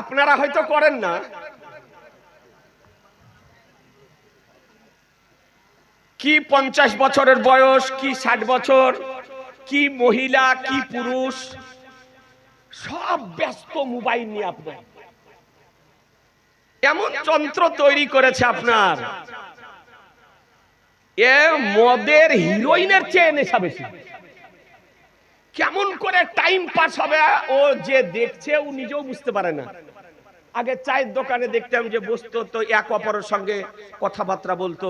আপনারা হয়তো করেন না। কি 50 বছরের বয়স, কি 60 বছর, কি মহিলা, কি পুরুষ, সব ব্যস্ত মোবাইল নিয়ে। আপনার এমন যন্ত্র তৈরি করেছে আপনার, এ মদের হিরোইনের চেয়ে নেশা বেশি। কেমন করে টাইম পাস হবে ও যে দেখছে ও নিজেও বুঝতে পারে না। আগে চায়ের দোকানে দেখতাম যে বসতো তো এক অপরের সঙ্গে কথাবার্তা বলতো,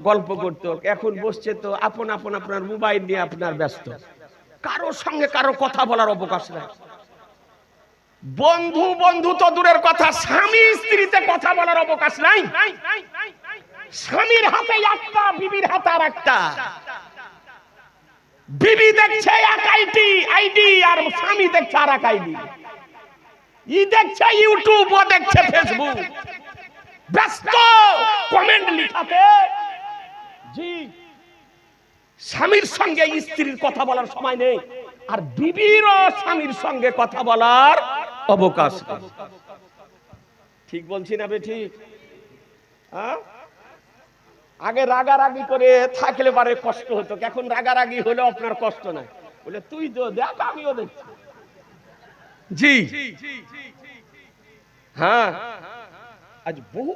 গল্প করতো। এখন বসছে তো আপন আপন আপনার মোবাইল নিয়ে আপনার ব্যস্ত। কারোর সঙ্গে কারো কথা বলার অবকাশ নাই। বন্ধু বন্ধু তো দূরের কথা, স্বামী স্ত্রীতে কথা বলার অবকাশ নাই। স্বামীর হাতে একটা, বিবির হাতে আর একটা। বিবি দেখছে এক আইডি আর স্বামী দেখছে আর এক আইডি। ই দেখছে ইউটিউব, ও দেখছে ফেসবুক। ব্যস্ত কমেন্ট লিখাতে। জি, স্বামীর সঙ্গে স্ত্রীর কথা বলার সময় নেই, আর বিবির ও স্বামীর সঙ্গে কথা বলার অবকাশ নেই। ঠিক বলছি না বেঠিক? আগে রাগারাগি করে থাকলে পারে কষ্ট হতো, এখন রাগারাগি হলে আপনার কষ্ট নাই। বলে তুই তো দেখ, আমিও দেখছি। জি হ্যাঁ, আজ বহু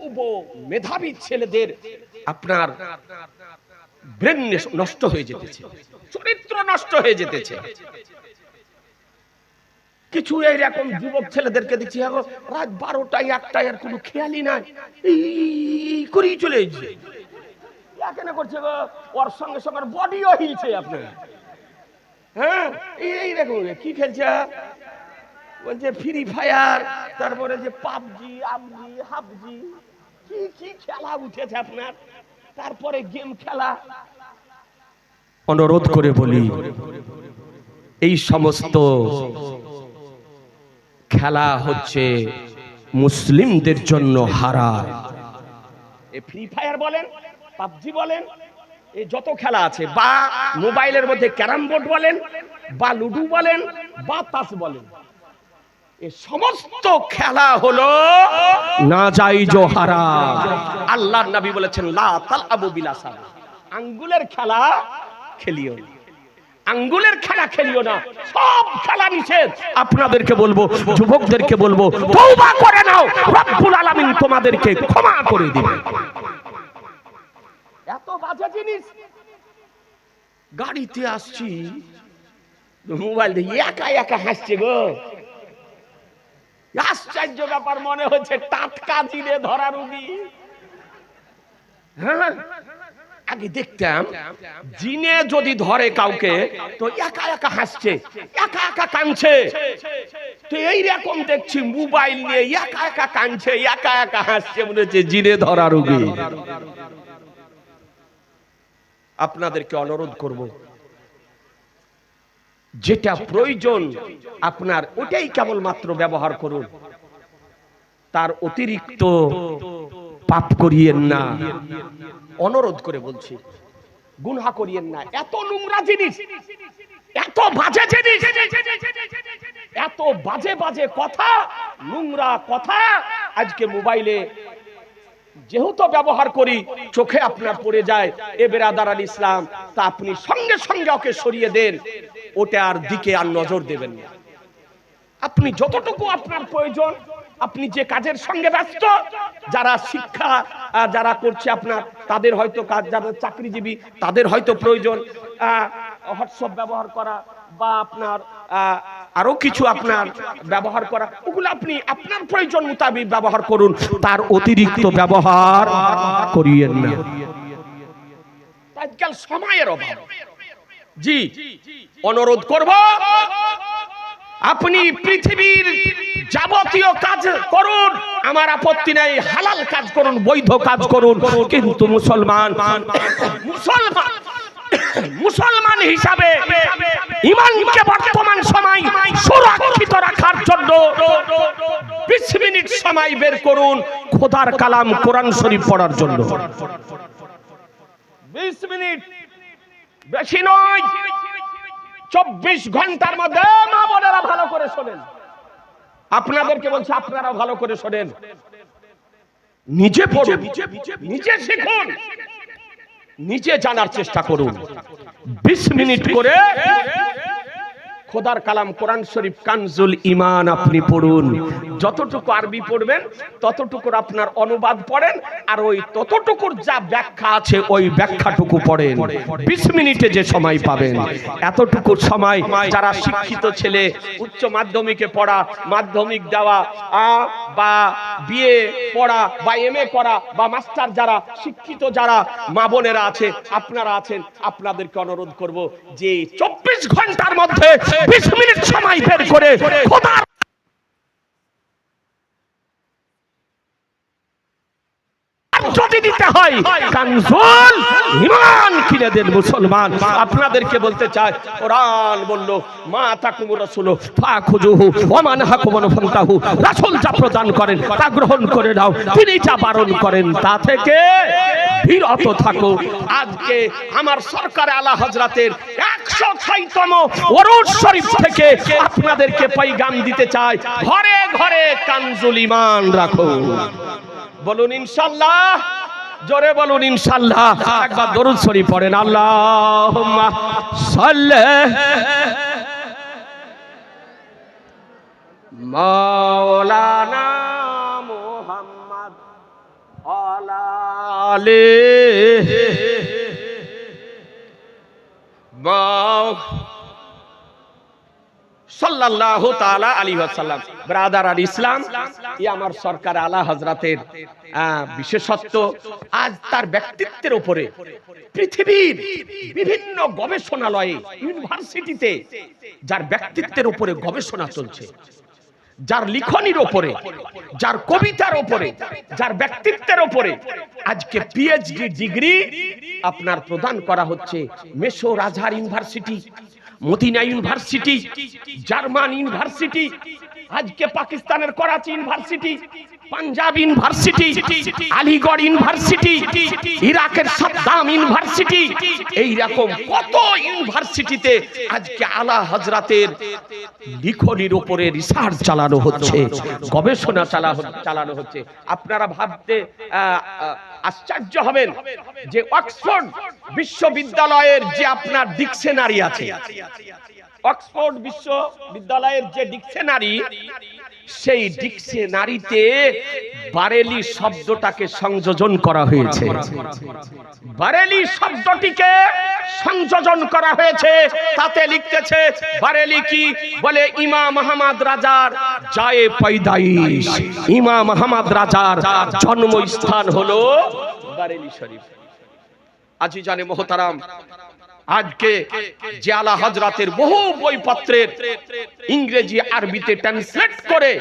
মেধাবী ছেলেদের আপনার ব্রেন নষ্ট হয়ে যেতেছে, চরিত্র নষ্ট হয়ে যেতেছে। কিছু এইরকম যুবক ছেলেদেরকে দেখছি এখন রাত 12টায় 1টায় আর কোনো খেয়ালই নাই, এই করেই চলে যাচ্ছে। কেন করছে গো? ওর সঙ্গে সঙ্গে বডিও হিলছে আপনার। হ্যাঁ, এই দেখুন কি খেলছে, বলছে ফ্রি ফায়ার, তারপরে যে পাবজি, আমজি, হাবজি, কি কি খেলা উঠেছে আপনার। তারপরে গেম খেলা। অনুরোধ করে বলি, এই সমস্ত খেলা হচ্ছে মুসলিমদের জন্য হারাম। এই ফ্রি ফায়ার বলেন, পাবজি বলেন, এই যত খেলা আছে, বা মোবাইলের মধ্যে ক্যারাম বোর্ড বলেন, বা লুডু বলেন, বা তাস বলেন, এই সমস্ত খেলা হলো নাজায়েজ ও হারাম। আল্লাহর নবী বলেছেন লা তালআবু বিলাসান, আঙ্গুলের খেলা খেলিও না, আঙ্গুলের খেলা খেলিও না। সব খেলা নিষেধ। আপনাদেরকে বলবো, যুবকদেরকে বলবো, তওবা করে নাও, রব্বুল আলামিন তোমাদেরকে ক্ষমা করে দিবে। এত বাজে জিনিস। গাড়িতে আসছি, মোবাইল দিয়ে একা একা হাসছে গো। আশ্চর্য ব্যাপার, মনে হচ্ছে টাটকা জিনে ধরা রুগী। হ্যাঁ, আগে দেখতাম জিনে যদি ধরে কাউকে তো একা একা হাসছে, একা একা কাঁদছে। তো এইরকম দেখছি মোবাইল নিয়ে একা একা কাঁদছে, একা একা হাসছে, মনে হচ্ছে জিনে ধরা রোগী। আপনাদেরকে অনুরোধ করব, যেটা প্রয়োজন আপনার ওটাই কেবলমাত্র ব্যবহার করুন, তার অতিরিক্ত পাপ করিয়েন না। অনুরোধ করে বলছি, গুনাহ করিয়েন না। এত নোংরা জিনিস, এত বাজে জিনিস, এত বাজে বাজে কথা, নোংরা কথা আজকে মোবাইলে যেহেতু ব্যবহার করি, চোখে আপনার পড়ে যায়। এ বেরাদার আল ইসলাম, তা আপনি সঙ্গে সঙ্গে ওকে সরিয়ে দেন, ওটার দিকে আর নজর দেবেন না। আপনি যতটুকু আপনার প্রয়োজন, আপনি যে কাজের সঙ্গে ব্যস্ত, যারা শিক্ষা যারা করছে আপনার, তাদের হয়তো কাজ, যারা চাকরিজীবী তাদের হয়তো প্রয়োজন হোয়াটসঅ্যাপ ব্যবহার করা, বা আপনার আরো কিছু আপনার ব্যবহার করা, ওগুলো আপনি আপনার প্রয়োজন মোতাবেক ব্যবহার করুন, তার অতিরিক্ত ব্যবহার করিয়েন না। আজকাল সময়ের অভাব। জি, অনুরোধ করব, আপনি পৃথিবীর যাবতীয় কাজ করুন, আমার আপত্তি নাই, হালাল কাজ করুন, বৈধ কাজ করুন, কিন্তু মুসলমান হিসাবে ঈমানকে বর্তমান সময় সুরক্ষিত রাখার জন্য 20 মিনিট সময় বের করুন খোদার কালাম কোরআন শরীফ পড়ার জন্য। 20 মিনিট, বেশি নয়। 24 ঘন্টার মধ্যে, মা বোনেরা ভালো করে শোনেন, আপনাদেরকে বলছে আপনারা ভালো করে শোনেন, নিজে পড়ুন, নিজে শিখুন, নিজে জানার চেষ্টা করুন। 20 মিনিট করে খোদার কালাম কোরআন শরীফ কানজুল ঈমান আপনি পড়ুন। যতটুকু আরবি পড়বেন ততটুকুর আপনার অনুবাদ পড়েন, আর ওই ততটুকুর যা ব্যাখ্যা আছে ওই ব্যাখ্যাটুকু পড়েন। 20 মিনিটে যে সময় পাবেন, এতটুকু সময় যারা শিক্ষিত ছেলে, উচ্চ মাধ্যমিকে পড়া, মাধ্যমিক দেওয়া বা বিএ পড়া বা এমএ করা বা মাস্টার যারা শিক্ষিত যারা মা বোনেরা আছে, আপনারা আছেন, আপনাদেরকে অনুরোধ করব যে 24 ঘন্টার মধ্যে 20 মিনিট সময় বের করে খোদার যদি দিতে হয় কানজুল ঈমান কিনে দেন মুসলমান। আপনাদেরকে বলতে চাই, কোরআন বলল মা তাকুমুর রাসূল ফাখুজুহু ওয়া মান হাকুমুন ফান্তাহু, রাসূল যা প্রদান করেন তা গ্রহণ করে নাও, তিনি যা বারণ করেন তা থেকে বিরত থাকো। আজকে আমার সরকার আলা হযরতের 106তম ওরুদ শরীফ থেকে আপনাদেরকে পয়গাম দিতে চাই, ঘরে ঘরে কানজুল ঈমান রাখো। বলুন ইনশাআল্লাহ, জোরে বলুন ইনশাআল্লাহ। একবার দরুদ শরীফ পড়েন, আল্লাহুম্মা সাল্লি মাওলানা মুহাম্মদ ওয়ালা আলিহি সাল্লাল্লাহু তাআলা আলাইহি ওয়াসাল্লাম। ব্রাদার আর ইসলাম, এই আমার সরকার আলা হযরতের বিশেষত্ব। আজ তার ব্যক্তিত্বের উপরে পৃথিবীর বিভিন্ন গবেষণালয়ে, ইউনিভার্সিটিতে যার ব্যক্তিত্বের উপরে গবেষণা চলছে, যার লিখনির উপরে, যার কবিতার উপরে, যার ব্যক্তিত্বের উপরে আজকে পিএইচডি ডিগ্রি আপনার প্রদান করা হচ্ছে। মেসর Azhar university, Medina university, German university, আজকে পাকিস্তানের Karachi university, Punjab university, Aligarh university, ইরাকের সাদ্দাম ইউনিভার্সিটি, এই রকম কত ইউনিভার্সিটিতে আজকে আলা হযরতের লিখনির উপরে রিসার্চ চালানো হচ্ছে, গবেষণা চালানো হচ্ছে। আপনারা ভাবতে আশ্চর্য হবেন যে অক্সফোর্ড বিশ্ববিদ্যালয়ের যে আপনার ডিকশনারি আছে, অক্সফোর্ড বিশ্ববিদ্যালয়ের যে ডিকশনারি, সেই ডিকশনারিতে বারেলি শব্দটাকে সংযোজন করা হয়েছে। বারেলি শব্দটিকে সংযোজন করা হয়েছে। তাতে লিখতেছে বারেলি কি বলে, ইমাম আহমদ রাজার জায়ে পয়দাইশ, ইমাম আহমদ রাজার জন্মস্থান হলো বারেলি শরীফ। আজিজানে মোহতারাম, আজকে যে আলা হযরতের বহু বইপত্রের ইংরেজি আরবিতে ট্রান্সলেট করে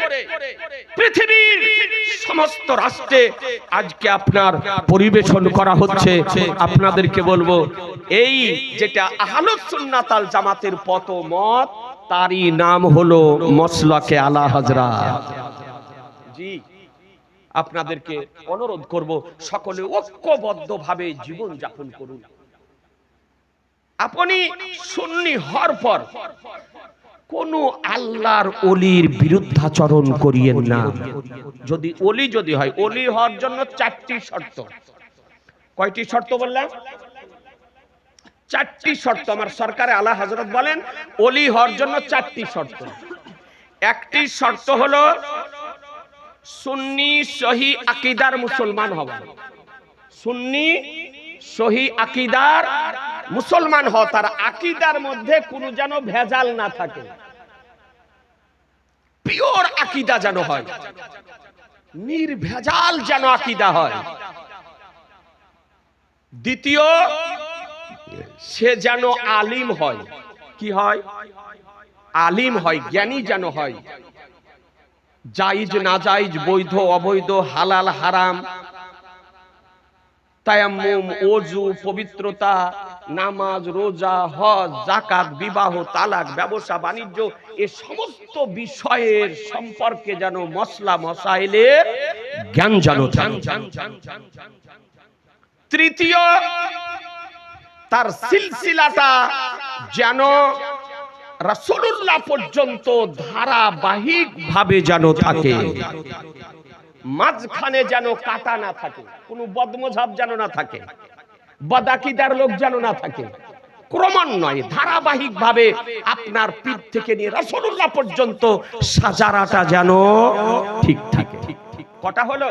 পৃথিবীর সমস্ত রাষ্ট্রে আজকে আপনার পরিবেশন করা হচ্ছে, আপনাদেরকে বলবো এই যেটা আহলুস সুন্নাত আল জামাতের পথ মত, তারই নাম হলো মসলকে আলা হযরত। জি, আপনাদেরকে অনুরোধ করব সকলে ঐক্যবদ্ধভাবে জীবন যাপন করুন। আপনি সুন্নি হওয়ার পর কোন আল্লাহর ওলির বিরুদ্ধাচরণ করিয়েন না। যদি ওলি হয়, ওলি হওয়ার জন্য 4টি শর্ত। কয়টি শর্ত বললাম? 4টি শর্ত। আমার সরকারে আলা হযরত বলেন ওলি হওয়ার জন্য 4টি শর্ত। একটি শর্ত হলো সুন্নি সহি আকীদার মুসলমান হওয়া। সুন্নি সহি আকীদার মুসলমান হওয়া, তার আকীদার মধ্যে কোনো যেন ভেজাল না থাকে, পিওর আকীদা যেন হয়, নির্ভেজাল যেন আকীদা হয়। দ্বিতীয়, সে যেন আলিম হয়। কি হয়? আলিম হয়, জ্ঞানী যেন হয়। জায়েজ নাজায়েজ, বৈধ অবৈধ, হালাল হারাম, তায়াম্মুম, ওযু, পবিত্রতা, নামাজ, রোজা, হজ, যাকাত, বিবাহ, তালাক, ব্যবসা বাণিজ্য, এই সমস্ত বিষয়ের সম্পর্কে যেন মসলা মসাইলের জ্ঞান যেন থাকে। তৃতীয়, তার সিলসিলাটা যেন রাসূলুল্লাহ পর্যন্ত ধারাবাহিক ভাবে যেন থাকে, মাঝখানে যেন কাটা না থাকে, কোনো বদমজাব যেন না থাকে, বাদাকিদার লোক যেন না থাকে, ক্রমান্বয়ে ধারাবাহিক ভাবে আপনার পীর থেকে নিয়ে রাসূলুল্লাহ পর্যন্ত সাজারাটা যেন ঠিক থাকে। কটা হলো?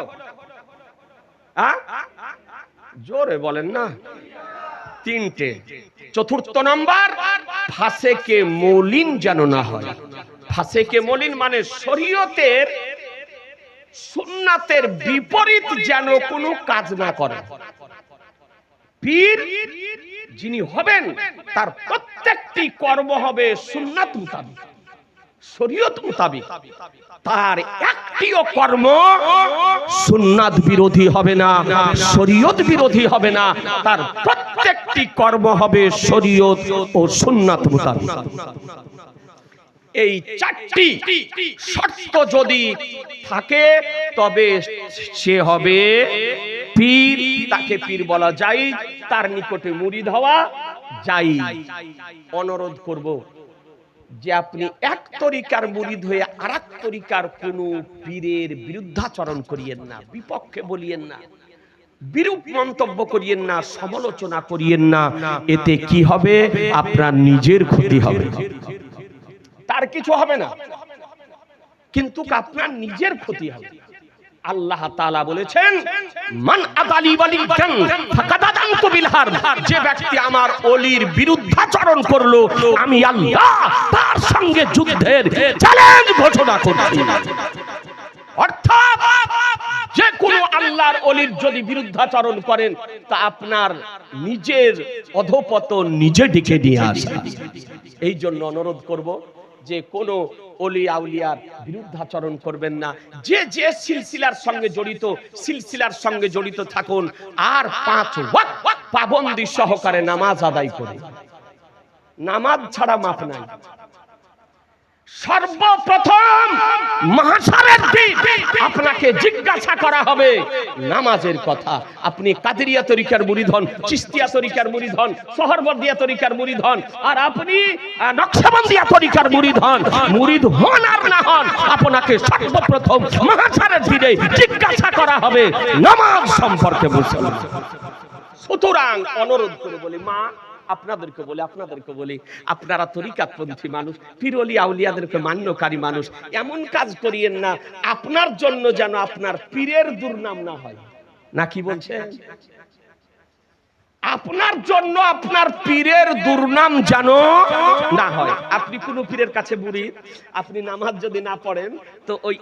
জোরে বলেন না। তিনটে। চতুর্থ নাম্বার, ফাসেকে মৌলিন যেন না হয়। ফাসেকে মৌলিন মানে শরীয়তের সুন্নাতের বিপরীত যেন কোনো কাজ না করে। পীর যিনি হবেন তার প্রত্যেকটি কর্ম হবে সুন্নাত মোতাবেক, শরীয়ত মোতাবেক। তার একটিও কর্ম সুন্নাত বিরোধী হবে না, শরীয়ত বিরোধী হবে না। তার প্রত্যেকটি কর্ম হবে শরীয়ত ও সুন্নাত মোতাবেক। এই চারটি শর্ত যদি থাকে তবে সে হবে পীর। তাকে পীর বলা যায়, তার নিকটে মুরিদ হওয়া যায়। অনুরোধ করব যে আপনি এক তরিকার মুরিদ হয়ে আরেক তরিকার কোন পীরের বিরুদ্ধাচরণ করিয়েন না, বিপক্ষে বলিয়েন না, বিরূপ মন্তব্য করিয়েন না, সমালোচনা করিয়েন না। এতে কি হবে? আপনার নিজের ক্ষতি হবে। তার কিছু হবে না, কিন্তু আপনার নিজের ক্ষতি হবে। আল্লাহ তাআলা বলেছেন, মান আদালি ওয়ালিয়ান ফাকাদ আযানতু বিল হারব। যে ব্যক্তি আমার ওলির বিরুদ্ধাচরণ করলো, আমি আল্লাহ তার সঙ্গে যুদ্ধের চ্যালেঞ্জ ঘোষণা করছি। অর্থাৎ যে কোনো আল্লাহর ওলির যদি বিরুদ্ধাচরণ করেন তা আপনার নিজের অধঃপতন নিজে ডেকে নিয়ে আসে। এই জন্য অনুরোধ করব যে কোন ওলি আউলিয়ার বিরুদ্ধাচরণ করবেন না। যে যে সিলসিলার সঙ্গে জড়িত, সিলসিলার সঙ্গে জড়িত থাকুন। আর 5 ওয়াক্ত পাবন্দি সহকারে নামাজ আদায় করে, নামাজ ছাড়া মাপ নাই। সর্বপ্রথম মাহশারের দিন আপনাকে জিজ্ঞাসা করা হবে নামাজের কথা। আপনি কাদেরিয়া তরিকার মুরিদ হন, চিশতিয়া তরিকার মুরিদ হন, সোহরবর্দিয়া তরিকার মুরিদ হন, আর আপনি নকশবন্দিয়া তরিকার মুরিদ হন, মুরিদ হন আর না হন, আপনাকে সর্বপ্রথম মাহশারের দিনে জিজ্ঞাসা করা হবে নামাজ সম্পর্কে। বুঝলেন? সুতরাং অনুরোধ করে বলি, মা আপনাদেরকে বলি, আপনারা তরিকাতপন্থী মানুষ, পীর ওলি আউলিয়াদেরকে মান্যকারী মানুষ, এমন কাজ করিয়েন না আপনার জন্য যেন আপনার পীরের দুর্নাম না হয়। না কি বলছেন? আপনার জন্য আপনার পীরের দুর্নাম যেন না হয়। আপনি কোন পীরের কাছে মুরিদ, আপনি নামাজ যদি না পড়েন তো ওই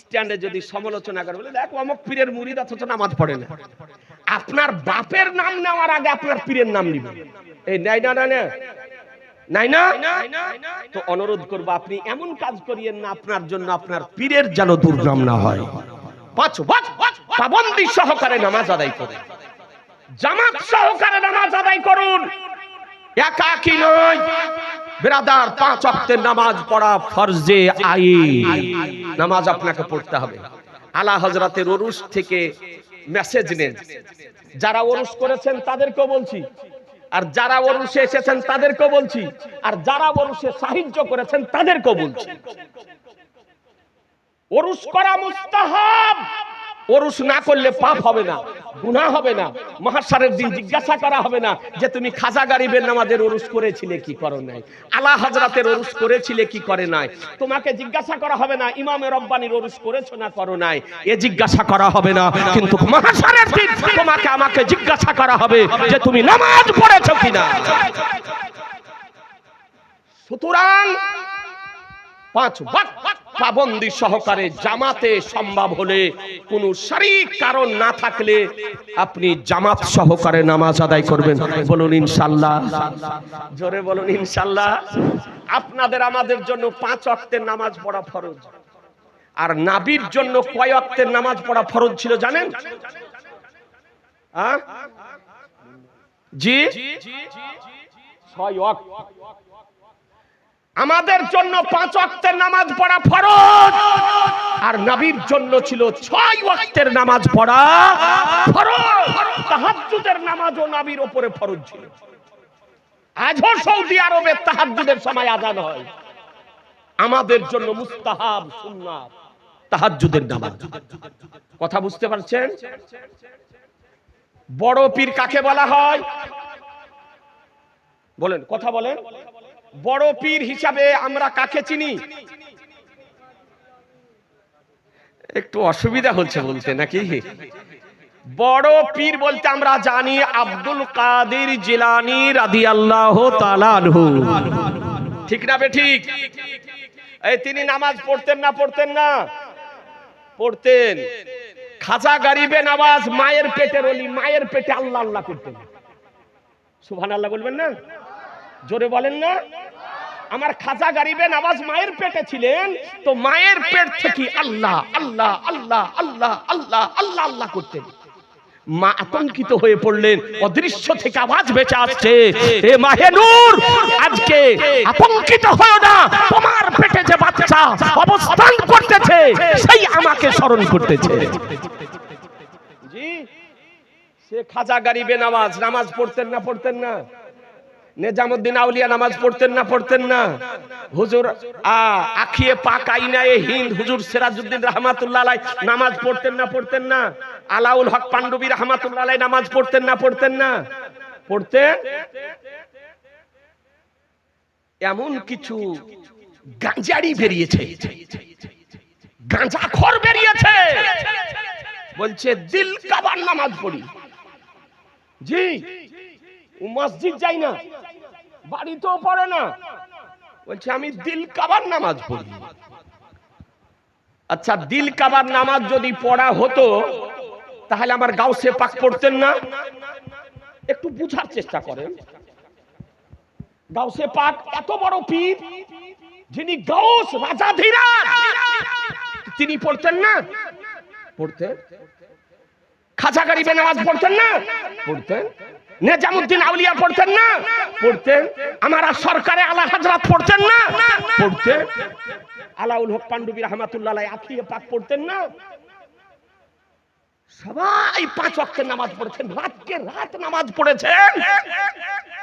স্ট্যান্ডে যদি সমালোচনা করে, বলে দেখো অমুক পীরের মুরিদ অথচ নামাজ পড়ে না। আপনার বাপের নাম নেওয়ার আগে আপনার পীরের নাম নিবেন। এই নাই না না নাই না। তো অনুরোধ করব আপনি এমন কাজ করিয়েন না আপনার জন্য আপনার পীরের যেন দুর্নাম না হয়। 5 ওয়াক্ত পাবন্দি সহকারে নামাজ আদায় করুন, জামাত সহকারে নামাজ আদায় করুন। একাকী নয় ব্রাদার, 5 ওয়াক্তের নামাজ পড়া ফরজে আইন। নামাজ আপনাকে পড়তে হবে। আলা হযরতের ওরস থেকে মেসেজ নেন। যারা ওরস করেছেন তাদেরকেও বলছি, আর যারা ওরসে এসেছেন তাদেরকেও বলছি, আর যারা ওরসে সাহায্য করেছেন তাদেরকেও বলছি। ওরস করা মুস্তাহাব। ওরস না করলে পাপ হবে না, গুনাহ হবে না। মাহশারের দিন জিজ্ঞাসা করা হবে না যে তুমি খাজা গরিবের নামাজের ওরস করেছিলে কি করো নাই, আলা হযরতের ওরস করেছিলে কি করে নাই। তোমাকে জিজ্ঞাসা করা হবে না ইমামে রব্বানির ওরস করেছো না করো নাই, এ জিজ্ঞাসা করা হবে না। কিন্তু মাহশারের দিন তোমাকে আমাকে জিজ্ঞাসা করা হবে যে তুমি নামাজ পড়েছো কিনা। সুতরাং 5 ওয়াক্ত পাবন্দি সহকারে জামাতে সম্ভব হলে, কোনো শারীরিক কারণ না থাকলে আপনি জামাত সহকারে নামাজ আদায় করবেন। বলুন ইনশাআল্লাহ, জোরে বলুন ইনশাআল্লাহ। আপনাদের আমাদের জন্য 5 ওয়াক্তের নামাজ পড়া ফরজ। আর নবীর জন্য কয় ওয়াক্তের নামাজ পড়া ফরজ ছিল জানেন? জি 6 ওয়াক্ত। আমাদের জন্য 5 ওয়াক্তের নামাজ পড়া ফরজ, আর নবীর জন্য ছিল 6 ওয়াক্তের নামাজ পড়া ফরজ। তাহাজ্জুদের নামাজও নবীর উপরে ফরজ ছিল। আজও সৌদি আরবে তাহাজ্জুদের সময় আযান হয়। আমাদের জন্য মুস্তাহাব সুন্নাত তাহাজ্জুদের নামাজ। কথা বুঝতে পারছেন? বড় পীর কাকে বলা হয় বলেন, কথা বলেন। বড় পীর হিসাবে আমরা কাকে চিনি? একটু অসুবিধা হচ্ছে বলতে নাকি? বড় পীর বলতে আমরা জানি আব্দুল কাদের জিলানী রাদিয়াল্লাহু তাআলা আনহু। ঠিক না বেঠিক? এই তিনি নামাজ পড়তেন না পড়তেন না? পড়তেন। খাজা গরিবে নওয়াজ মায়ের পেটের ওলি, মায়ের পেটে আল্লাহ আল্লাহ করতেন। সুবহানাল্লাহ বলবেন না? জোরে বলেন না? আমার খাজা গরিবে নওয়াজ মায়ের পেটে ছিলেন, তো মায়ের পেট থেকে আল্লাহ আল্লাহ আল্লাহ আল্লাহ আল্লাহ আল্লাহ আল্লাহ করতেন। মা আতঙ্কিত হয়ে পড়লেন, অদৃশ্য থেকে আওয়াজ ভেসে আসছে, এ মাহে নূর, আজকে আতঙ্কিত হও না, তোমার পেটে যে বাচ্চা অবস্থান করতেছে সেই আমাকে স্মরণ করতেছে। জি, সে খাজা গরিবে নওয়াজ নামাজ পড়তেন না পড়তেন না? নিজামউদ্দিন আউলিয়া নামাজ পড়তেন না পড়তেন না? হুজুর আখিয়ে পাক আইনায়ে হিন্দ হুজুর সিরাজউদ্দিন রাহমাতুল্লাহ আলাইহি নামাজ পড়তেন না পড়তেন না? আলাউল হক পান্ডবী রাহমাতুল্লাহ আলাইহি নামাজ পড়তেন না পড়তেন না? পড়তেন। এমন কিছু গাঁজাড়ি বেরিয়েছে, গাঁজাখোর বেরিয়েছে, বলছে দিল কাবার নামাজ পড়ি। জি, ও মসজিদ যাই না, বাড়িতেও পড়ে না, বলছে আমি দিল কাবার নামাজ পড়ি। আচ্ছা, দিল কাবার নামাজ যদি পড়া হতো তাহলে আমার গাউসে পাক পড়তেন না? একটু বুঝার চেষ্টা করেন। গাউসে পাক এত বড় পীর, যিনি গাউস রাজাধিরাজ, তিনি পড়তেন না? পড়তেন। খাজা গরিবে নওয়াজ পড়তেন না? পড়তেন। নিজামউদ্দিন আউলিয়া পড়তেন না? পড়তেন। আমার সরকারে আলা হযরত পড়তেন না? পড়তেন। আলাউল হক পান্ডবী রাহমাতুল্লাহ আলাইহি আখিয়ে পাক পড়তেন না? সবাই 5 ওয়াক্তের নামাজ পড়েছেন, রাতকে রাত নামাজ পড়েছেন।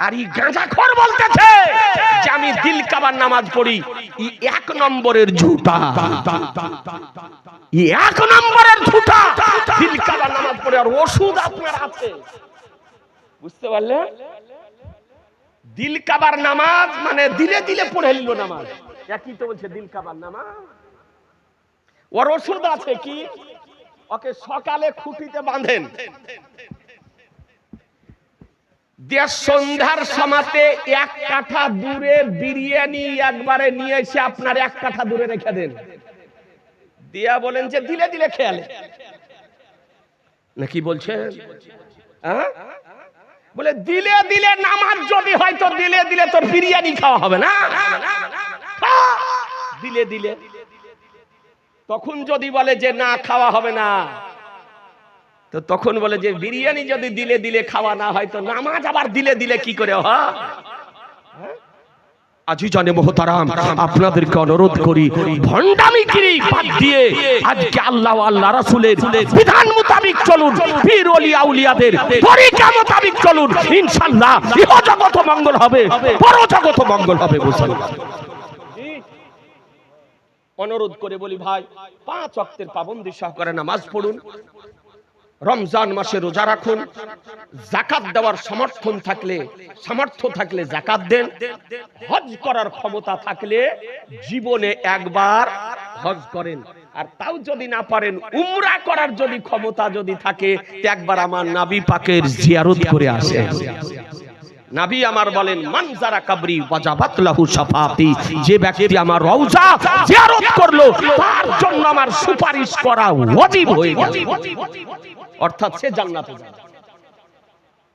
আর এই গাঁজাখোর বলতেছে যে আমি দিল কাবার নামাজ পড়ি। এই 1 নম্বরের ঝুটা, এই 1 নম্বরের ঝুটা। দিল কাবার নামাজ পড়ে আর ওষুধ আপনার আছে, বুঝতে পারলেন? দিল কাবার নামাজ মানে দিলে দিলে পড়ে নিল নামাজ, একই তো বলছে দিল কাবার নামাজ। ওর ওষুধ আছে কি? ওকে সকালে খুঁটিতে বাঁধেন, সন্ধ্যার সমাতে 1 কাঠা দূরে বিরিয়ানি একবারে নিয়ে এসে আপনার 1 কাঠা দূরে রেখে দেন, দিয়া বলেন যে দিলে দিলে খেয়ালে নাকি বলছেন? বলে দিলে দিলে নামাজ যদি হয় তো দিলে দিলে তোর বিরিয়ানি খাওয়া হবে না, দিলে দিলে। তখন যদি বলে যে না খাওয়া হবে না, তো তখন বলে যে বিরিয়ানি যদি দিলে দিলে খাওয়া না হয় তো নামাজ আবার দিলে দিলে কি করে হয়? আজিজানে মুহতারাম, আপনাদেরকে অনুরোধ করি ভন্ডামিগিরি বাদ দিয়ে আজকে আল্লাহ ও আল্লাহ রাসূলের বিধান মোতাবেক চলুন, পীর ওলি আউলিয়াদের তরিকা মোতাবেক চলুন, ইনশাআল্লাহ ইহ জগত মঙ্গল হবে, পর জগত মঙ্গল হবে। মুসলমান অনুরোধ করে বলি ভাই, 5 ওয়াক্তের পাবন্দি সহকারে নামাজ পড়ুন, রমজান মাসে রোজা রাখুন, যাকাত দেওয়ার সামর্থ্য থাকলে যাকাত দেন, হজ করার ক্ষমতা থাকলে জীবনে একবার হজ করেন, আর তাও যদি না পারেন উমরা করার যদি ক্ষমতা যদি থাকে একবার আমার নবী পাকের জিয়ারত করে আসেন। নবী আমার বলেন মান যারা কবরি ওয়াজাবাত লাহু শাফাতি, যে ব্যক্তি আমার রওজা জিয়ারত করলো তার জন্য আমার সুপারিশ করা ওয়াজিব হয়ে গেল, অর্থাৎ সে জান্নাতে যাবে।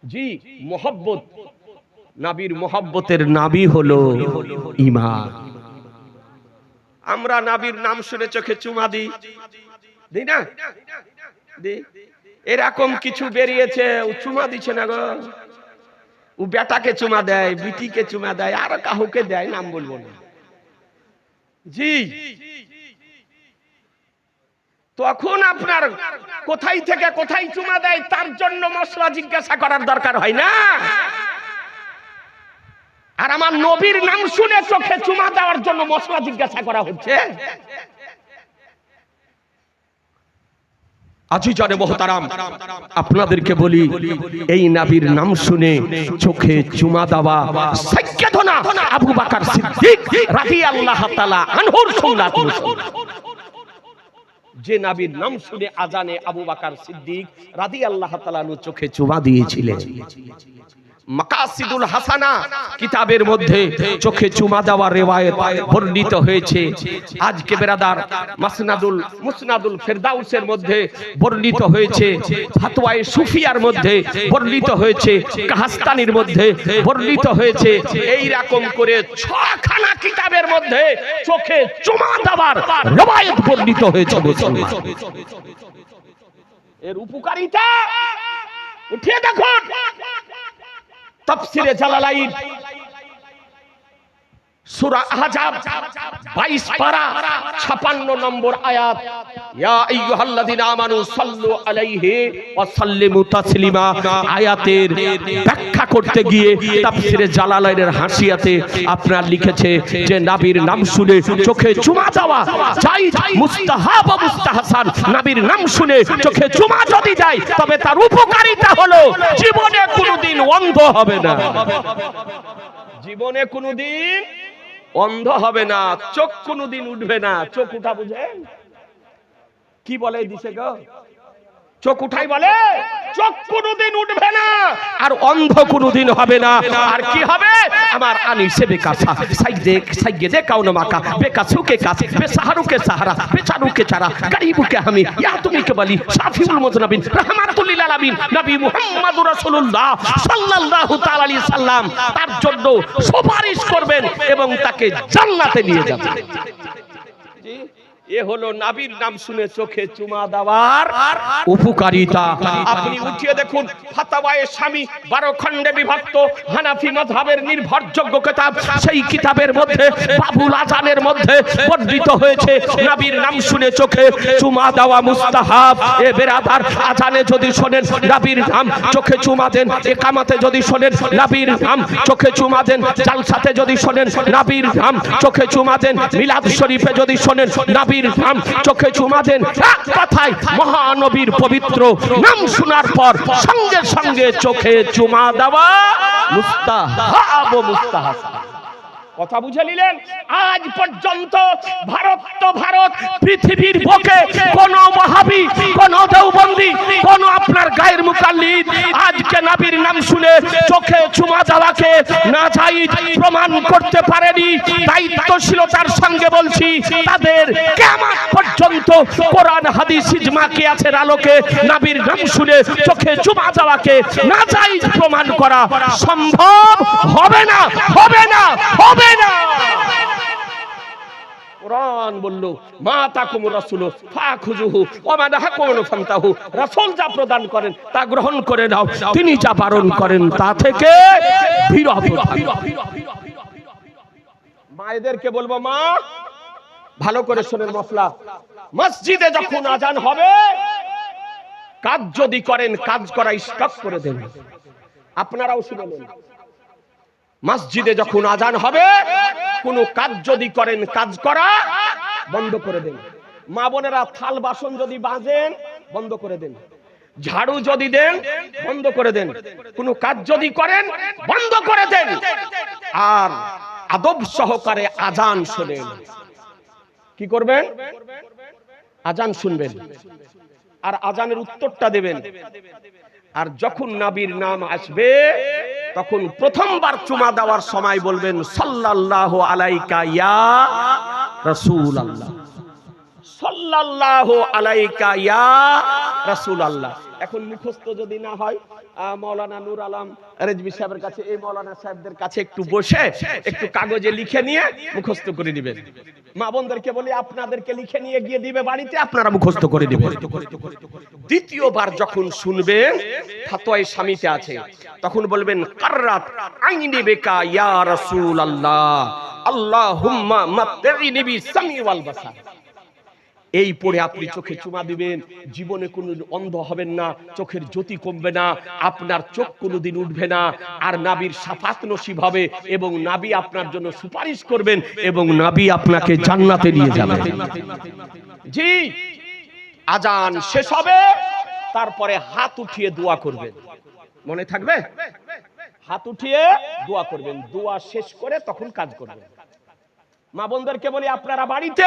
জি, মোহব্বত, নবীর মোহব্বতের নাবি হলো ঈমান। আমরা নবীর নাম শুনে চোখে চুমা দিই না? এরকম কিছু বেরিয়েছে, ও চুমা দিচ্ছে না গো, ও বেটাকে চুমা দেয়, বিটিকে চুমা দেয়, আর কাউকে দেয়, নাম বলবো না। জি, তখন আপনার কোথায় থেকে কোথায় চুমা দেয় তার জন্য মশলা জিজ্ঞাসা করার দরকার হয় না। আর আমার নবীর নাম শুনে চোখে চুমা দেওয়ার জন্য মশলা জিজ্ঞাসা করা হচ্ছে। আজিজানে মোহতারাম, আপনাদেরকে বলি, এই নবীর নাম শুনে চোখে চুমা দেওয়া সাইয়্যিদনা আবু বকর সিদ্দিক রাদিয়াল্লাহু তাআলা আনহুর সুন্নাত। যে নবীর নাম শুনে আজানে আবু বকর সিদ্দিক রাদিয়াল্লাহু তাআলা আনহু চোখে চুমা দিয়েছিলেন। মাকাসিদুল হাসানা কিতাবের মধ্যে চোখে চুমা দেওয়ার রিওয়ায়াত বর্ণিত হয়েছে। আজকে বেরাদার মুসনাদুল ফেরদাউসের মধ্যে বর্ণিত হয়েছে, ফাতওয়ায়ে সুফিয়ার মধ্যে বর্ণিত হয়েছে, কাহাস্তানির মধ্যে বর্ণিত হয়েছে। এই রকম করে 6খানা কিতাবের মধ্যে চোখে চুমা দেওয়ার রিওয়ায়াত বর্ণিত হয়েছে। এর উপকারিতা উঠিয়ে দেখুন। তাফসিরে জালালাইন সূরা আহজাব 22 পারা 56 নম্বর আয়াত, ইয়া আইয়ুহাল্লাযিনা আমানু সাল্লু আলাইহি ওয়া সাল্লিমু তাসলিমা, আয়াতের ব্যাখ্যা করতে গিয়ে তাফসিরে জালালাইনের হাসিয়াতে আপনার লিখেছে যে নবীর নাম শুনে চোখে চুমা দেওয়া জায়েজ, মুস্তাহাব ও মুস্তাহসান। নবীর নাম শুনে চোখে চুমা যদি দেয় তবে তার উপকারিতা হলো জীবনে কোনোদিন অন্ধ হবে না, জীবনে কোনোদিন অন্ধ হবে না, চোখ কোনোদিন উঠবে না। চোখ উঠা বুঝেন কি বলে দিছে গো? চোখ উঠাই বলে চোখ কোনোদিন উঠবে না, আর অন্ধ কোনোদিন হবে না। আর কি হবে? আমার আনিসে বেকাসা সাইয়্যিদে কাউন মাকা বেকাসুকে কাস বেসাহারুকে সাহারা বেচারুকে চারা গরিবুকে আমি ইয়া তুমি কে বলি শাফিউল মুজনাবিন রাহমাতুল লিল আলামিন নবী মুহাম্মদুর রাসূলুল্লাহ সাল্লাল্লাহু তাআলা আলাইহি সাল্লাম তার জন্য সুপারিশ করবেন এবং তাকে জান্নাতে নিয়ে যাবেন। এ হলো নবীর নাম শুনে চোখে চুমা দেওয়ার উপকারিতা। আপনি উঠিয়ে দেখুন ফাতাওয়ায়ে শামী 12 খণ্ডে বিভক্ত হানাফি মাযহাবের নির্ভরযোগ্য কিতাব, সেই কিতাবের মধ্যে বাবুল আযানের মধ্যে বর্ণিত হয়েছে নবীর নাম শুনে চোখে চুমা দেওয়া মুস্তাহাব। এ বেরাদার, আযানে যদি শোনেন নবীর নাম চোখে চুমা দেন, ইকামাতে যদি শোনেন নবীর নাম চোখে চুমা দেন, জালসাতে যদি শোনেন নবীর নাম চোখে চুমা দেন, মিলাদ শরীফে যদি শোনেন নবীর নাম চোখে চুমা দেন। এক কথায় মহানবীর পবিত্র নাম শোনার পর সঙ্গে সঙ্গে চোখে চুমা দেওয়া মুস্তাহাব ও মুস্তাহসান। কথা বুঝে নিলেন? আজ পর্যন্ত ভারত পৃথিবীর বুকে কোন ওয়াহাবি, কোন দেওবন্দি, কোন আপনার গায়ের মুকাল্লিদ আজকে নবীর নাম শুনে চোখে চুমা দেওয়াকে নাজায়েজ প্রমাণ করতে পারেনি। দায়িত্বশীলতার সঙ্গে বলছি, তাদের কিয়ামত পর্যন্ত কোরআন হাদিস ইজমা কিয়াসের আলোকে নবীর নাম শুনে চোখে চুমা দেওয়াকে নাজায়েজ প্রমাণ করা সম্ভব হবে না, হবে না, হবে না। কোরআন বলল মা তাকুমুর রাসূলু ফাখুযুহু ওয়া মা নাহাকুমু ফান্তাহু, রাসূল যা প্রদান করেন তা গ্রহণ করে নাও, তিনি যা বারণ করেন তা থেকে বিরত থাকো। মায়েদেরকে বলবো, মা ভালো করে শোনেন মশলা, মসজিদে যখন আজান হবে কাজ যদি করেন কাজ করা স্টপ করে দেন। আপনারাও শুনলেন, মসজিদে যখন আজান হবে কোন কাজ যদি করেন কাজ করা বন্ধ করে দেন। মা বোনেরা থাল বাসন যদি বাজেন বন্ধ করে দেন, ঝাড়ু যদি দেন বন্ধ করে দেন, কোন কাজ যদি করেন বন্ধ করে দেন। আর আদব সহকারে আজান শুনেন। কি করবেন? আজান শুনবেন আর আজানের উত্তরটা দেবেন। আর যখন নবীর নাম আসবে তখন প্রথমবার চুমা দেওয়ার সময় বলবেন সাল্লাল্লাহু আলাইকা ইয়া রাসূলুল্লাহ, সাল্লাল্লাহু আলাইকা ইয়া রাসূলুল্লাহ। এখন মুখস্থ যদি না হয় মাওলানা নূর আলম রেজভী সাহেবের কাছে, এই মাওলানা সাহেবদের কাছে একটু বসে একটু কাগজে লিখে নিয়ে মুখস্থ করে দিবেন। মা বোনদেরকে বলি আপনাদেরকে লিখে নিয়ে গিয়ে দিবে বাড়িতে, আপনারা মুখস্থ করে দিবেন। দ্বিতীয়বার যখন শুনবেন ফাতোয়ায়ে শামীতে আছে তখন বলবেন কাররাত আইনি বেকা ইয়া রাসূলুল্লাহ আল্লাহুম্মা মাত্তিনি বিসামি ওয়াল বাসার। এই পড়ে আপনি চোখে চুমা দিবেন, জীবনে কোনোদিন অন্ধ হবেন না, চোখের জ্যোতি কমবে না, আপনার চোখ কোনোদিন উঠবে না, আর নবীর শাফাত নসিব হবে এবং নবী আপনার জন্য সুপারিশ করবেন এবং নবী আপনাকে জান্নাতে নিয়ে যাবেন। জি, আজান শেষ হবে, তারপরে হাত উঠিয়ে দোয়া করবেন, মনে থাকবে? হাত উঠিয়ে দোয়া করবেন, দোয়া শেষ করে তখন কাজ করবেন। মা বোনদেরকে বলি আপনারা বাড়িতে,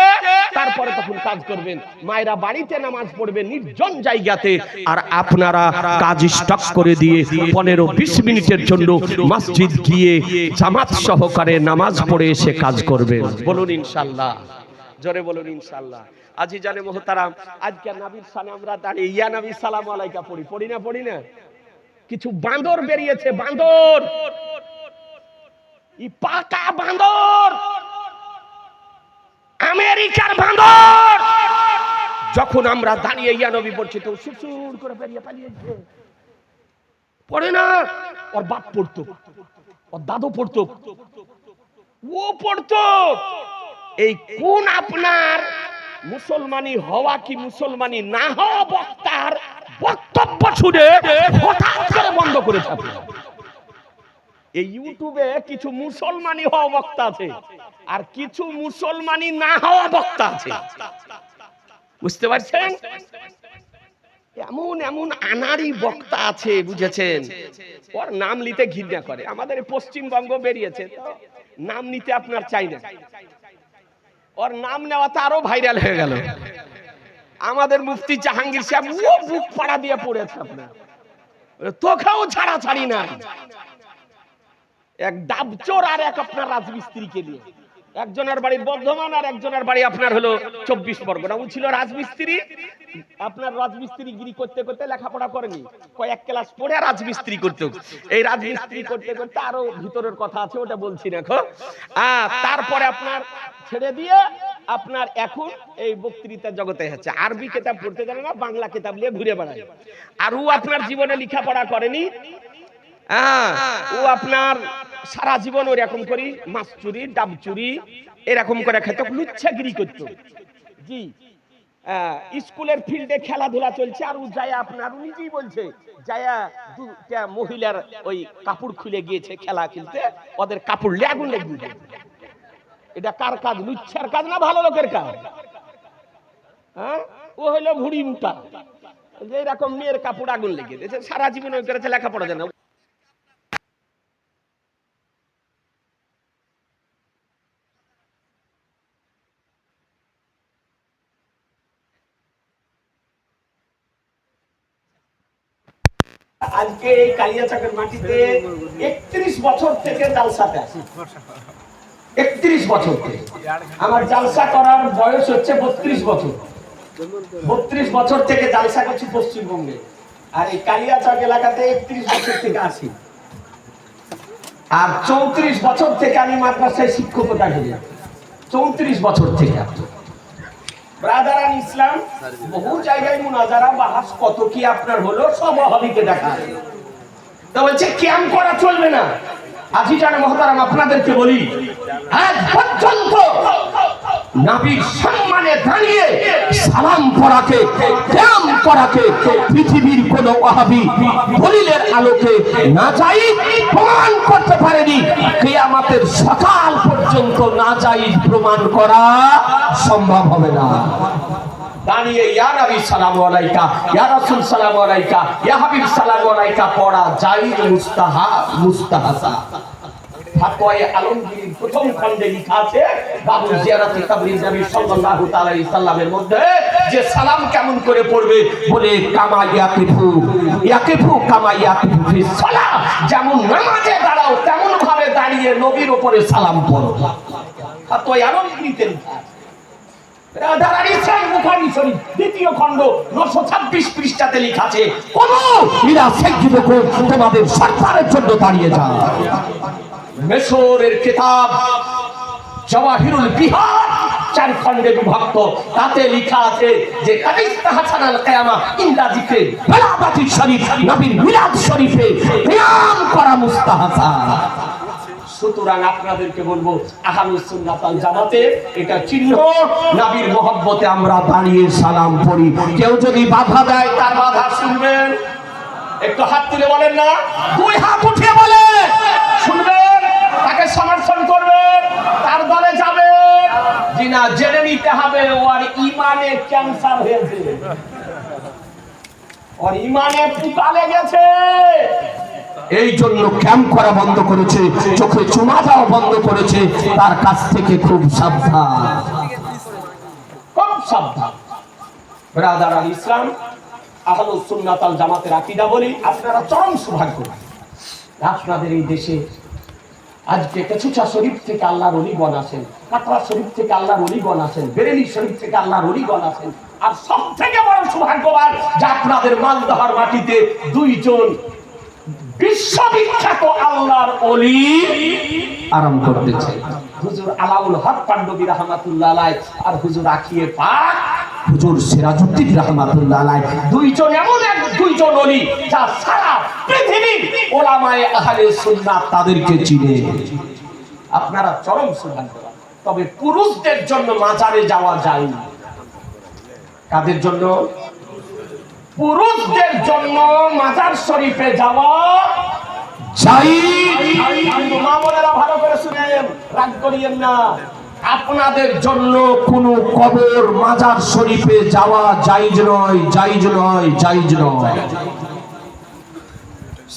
তারপরে তখন কাজ করবেন। মায়েরা বাড়িতে নামাজ পড়বে নির্জন জায়গাতে, আর আপনারা কাজ স্টপ করে দিয়ে 15-20 মিনিটের জন্য মসজিদ গিয়ে জামাত সহকারে নামাজ পড়ে এসে কাজ করবেন। বলুন ইনশাআল্লাহ, জোরে বলুন ইনশাআল্লাহ। আজি জানে মোহতারাম, আজকে নবীর সানে আমরা দাঁড়িয়ে ইয়া নবী সালাম আলাইকা পড়ি না? কিছু বান্দর বেরিয়েছে, বান্দর, ই পাকা বান্দর, আমেরিকার বান্দর। যখন আমরা দাঁড়িয়ে ইয়া নবী পড়ছি তো সুসুর করে বেরিয়ে পালিয়েছে। পড়ে না, ওর বাপ পড়তো, ওর দাদু পড়তো, ও পড়তো। এই কোন আপনার মুসলমানি হওয়া কি মুসলমানি না হওয়া বক্তার বক্তব্য শুনে হঠাৎ করে বন্ধ করে ছাপে। এই ইউটিউবে কিছু মুসলমানি হওয়া বক্তা আছে আর কিছু মুসলমানি না হওয়া বক্তা আছে, বুঝতে পারছেন? এমন এমন আনারি বক্তা আছে, বুঝেছেন? ওর নাম নিতে ঘৃণা করে। আমাদের পশ্চিমবঙ্গ বেরিয়েছে, নাম নিতে আপনার চাই না, ওর নাম নেওয়াতে আরো ভাইরাল হয়ে গেল। আমাদের মুফতি জাহাঙ্গীর সাহেব ও বুক পাড়া দিয়ে পড়েছে, আপনার তোকেও ছাড়াছাড়ি নাই। এক ডাবচোর আর এক আপনার রাজমিস্ত্রিকে নিয়ে, একজনের বাড়ি বর্ধমান আর একজনের বাড়ি আপনার হলো 24 পরগনা। ও ছিল রাজমিস্ত্রি, আপনার রাজমিস্ত্রি গিরি করতে করতে লেখাপড়া করেনি, কয়েক ক্লাস পড়ে রাজমিস্ত্রি করতে। এই রাজমিস্ত্রি করতে করতে আরো ভিতরের কথা আছে, ওটা বলছি না। তারপরে আপনার ছেড়ে দিয়ে আপনার এখন এই বক্তৃতা জগতে আছে। আরবি কিতাব পড়তে জানে না, বাংলা কিতাব নিয়ে ঘুরে বেড়ায়। আর ও আপনার জীবনে লেখাপড়া করেনি, ও আপনার সারা জীবন ওরকম করি মাছ চুরি, ডাব চুরি এরকম করে খেত, লুচ্ছাগিরি করতো। জি, স্কুলের ফিল্ডে খেলাধুলা চলছে, আর ও যায় আপনার, ও নিজেই বলছে যায়া দুটা মহিলার ওই কাপড় খুলে গিয়েছে খেলা খেলতে, ওদের কাপড় আগুন লেগে। এটা কার কাজ? লুচ্ছার কাজ না ভালো লোকের কাজ? হ্যাঁ, ও হইলো ভুড়ি মুটা, যে এরকম মেয়ের কাপড় আগুন লেগে দিয়েছে, সারা জীবন ওই করেছে, লেখাপড়া জানে। আজকে এই কালিয়াচকের মাটিতে 31 বছর থেকে জালসাতে আছি, 31 বছর থেকে। আমার জালসা করার বয়স হচ্ছে 32 বছর। 32 বছর থেকে জালসা করছি পশ্চিমবঙ্গে, আর এই কালিয়াচক এলাকাতে 31 বছর থেকে আসি। আর 34 বছর থেকে আমি মাদ্রাসায় শিক্ষকতা করি, 34 বছর থেকে। ব্রাদারান ইসলাম বহু জায়গায় মুনাজারা বাহাস কত কি আপনার হলো, সব ওয়াহাবিকে দেখা। তো বলছে ক্যাম্প করা চলবে না। আজি জানে মুহতারাম, আপনাদেরকে বলি, আজ পর্যন্ত নবীর সম্মানে দাঁড়িয়ে সালাম পড়াকে, ক্যাম্প করাকে পৃথিবীর কোন ওয়াহাবি দলিলের আলোকে না যাই প্রমাণ করতে পারেনি। কিয়ামতের সকাল পর্যন্ত না যাই প্রমাণ করা সম্ভব হবে না। দাঁড়িয়ে ইয়া নবী সালামু আলাইকা, ইয়া রাসূল সালামু আলাইকা, ইয়া হাবিব সালামু আলাইকা পড়া জায়েজ, মুস্তাহাব, মুস্তাহাসা। ফাতওয়ায়ে আলমগীর প্রথম খণ্ডে লেখা আছে বাবু জিয়ারাতে কবরিন নবী সাল্লাল্লাহু তাআলা আলাইহি সাল্লামের মধ্যে যে সালাম কেমন করে পড়বে বলে, কামা ইয়াকিফু কামা ইয়াকিফু ফি সালাহ, যেমন নামাজে দাঁড়াও তেমন ভাবে দাঁড়িয়ে নবীর উপরে সালাম পড়ো। ফাতওয়ায়ে আলমগীরিতে লেখা আছে। রাদারানি ইসলাম বুখারী শরীফ দ্বিতীয় খণ্ড 926 পৃষ্ঠাতে লেখা আছে, কোন ইলা সাজদা করে তোমাদের সরকারের জন্য দাঁড়িয়ে যাও। মিশরের কিতাব জাওয়াহিরুল বিহার 4 খণ্ডে বিভক্ত, তাতে লেখা আছে যে কাদিস্তা হাসানাল কিয়ামা ইনদা যিকরি মিলাদাতি শরীফ, নবীর মিলাদ শরীফে কিয়াম করা মুস্তাহাসান। সুতরাং আপনাদেরকে বলবো আহলুস সুন্নাত ওয়াল জামাতের এটা চিহ্ন, নবীর মহব্বতে আমরা দাঁড়িয়ে সালাম পড়ি। কেউ যদি বাধা দেয় তার বাধা শুনবেন। একটু হাত তুলে বলেন না, দুই হাত উঠিয়ে বলেন শুনবেন, তাকে সমর্থন করবেন, তার দলে যাবেন। জিনা জেনে নিতে হবে ওর ইমানে ক্যান্সার হয়েছে, ওর ইমানে পোকা লেগেছে, এই জন্য ক্যাম্প করা বন্ধ করেছে, চোখে চুমা দেওয়া বন্ধ করেছে। তার কাছ থেকে খুব সাবধান, খুব সাবধান। ব্রাদার আল ইসলাম, আহলুস সুন্নাত ওয়াল জামাতের আকীদা বলি, আপনারা চরম সৌভাগ্যবান। আপনাদের এই দেশে আজকে কেচুচা শরীফ থেকে আল্লাহর ওলিগণ আছেন, কাটরা শরীফ থেকে আল্লাহর ওলিগণ আছেন, বেরেলি শরীফ থেকে আল্লাহর ওলিগণ আছেন। আর সব থেকে বড় সৌভাগ্যবান যে আপনাদের মালদহার মাটিতে দুইজন বিশ্ববিখ্যাত আল্লাহর ওলি আরাম করতেছে, হুজুর আলাউল হক পান্ডবী রাহমাতুল্লাহ আলাইহি আর হুজুর আখিয়ে পাক হুজুর সিরাজউদ্দিন রাহমাতুল্লাহ আলাইহি। দুইজন এমন দুইজন ওলি যা সারা পৃথিবীর উলামায়ে আহলে সুন্নাত তাদেরকে চিনে। আপনারা চরম সৌভাগ্যবান। তবে পুরুষদের জন্য মাজারে যাওয়া যায় না। কাদের জন্য? পুরুষদের জন্য মাজার শরীফে যাওয়া যায়। মা বোনেরা ভালো করে শুনেন, রাগ করিয়েন না। আপনাদের জন্য কোনো কবর মাজার শরীফে যাওয়া জায়েজ নয়, জায়েজ নয়, জায়েজ নয়।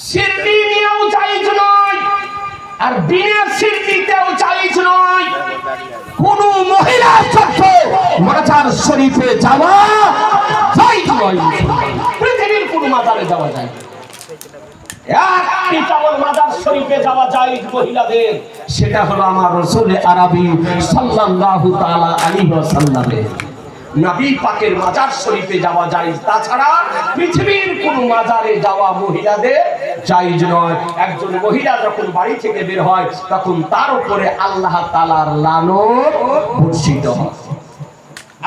সিরনি নিয়েও জায়েজ নয়, আর বিনা সিরনিতেও জায়েজ নয়। কোন মহিলার জন্য মাজার শরীফে যাওয়া জায়েজ নয়। পৃথিবীর কোন মাজারে যাওয়া যায় না। একটি কেবল মাজার শরীফে যাওয়া জায়েজ মহিলাদের, সেটা হলো আমার রাসূল আরবি সাল্লাল্লাহু তাআলা আলাইহি ওয়াসাল্লামের। নবী পাকের মাজার শরীফে যাওয়া জায়েজ, তাছাড়া পৃথিবীর কোন মাজারে যাওয়া মহিলাদের জায়েজ নয়। একজন মহিলা যখন বাড়ি থেকে বের হয় তখন তার উপরে আল্লাহ তাআলার লানত বর্ষিত হয়।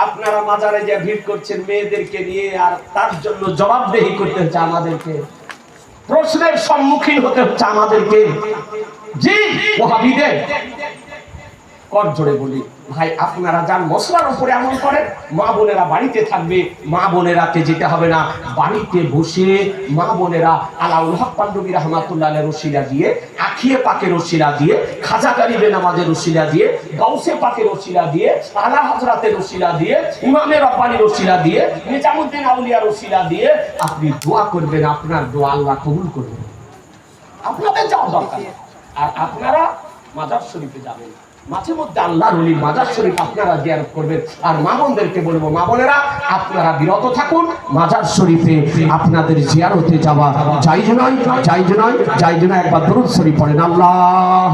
আপনারা মাজারে যে ভিড় করছেন মেয়েদেরকে নিয়ে, আর তার জন্য জবাবদেহি করতে হচ্ছে আমাদেরকে, প্রশ্নের সম্মুখীন হতে হচ্ছে আমাদেরকে। জি ওয়াহাবিদের কর জোড়ে বলি, ভাই আপনারা যান মশলার উপরে আমল করেন, মা বোনেরা বাড়িতে থাকবে, মা বোনেরাকে যেতে হবে না। বাড়িতে বসে মা বোনেরা আলাউল হক পান্ডবী রাহমাতুল্লাহ আলাইহির রসিলা দিয়ে, আখিয়ে পাকের রসিলা দিয়ে, খাজা গরিবে নামাজের রসিলা দিয়ে, গাউসে পাকের রসিলা দিয়ে, আলা হযরতের রসিলা দিয়ে, ইমামে রব্বানির রসিলা দিয়ে, নিজামুদ্দিন আউলিয়ার রসিলা দিয়ে আপনি দোয়া করবেন, আপনার দোয়া আল্লাহ কবুল করবেন। আপনাদের যাওয়া দরকার। আর আপনারা মাজার শরীফে যাবেন, মাঝে মধ্যে আল্লাহর ওলির মাজার শরীফ আপনারা জিয়ারত করবেন। আর মা বোনদেরকে বলবো, মা বোনেরা আপনারা বিরত থাকুন, মাজার শরীফে আপনাদের জিয়ারতে যাওয়া জায়েজ নয়, জায়েজ নয়, জায়েজ নয়। একবার দরুদ শরীফ পড়েন, আল্লাহ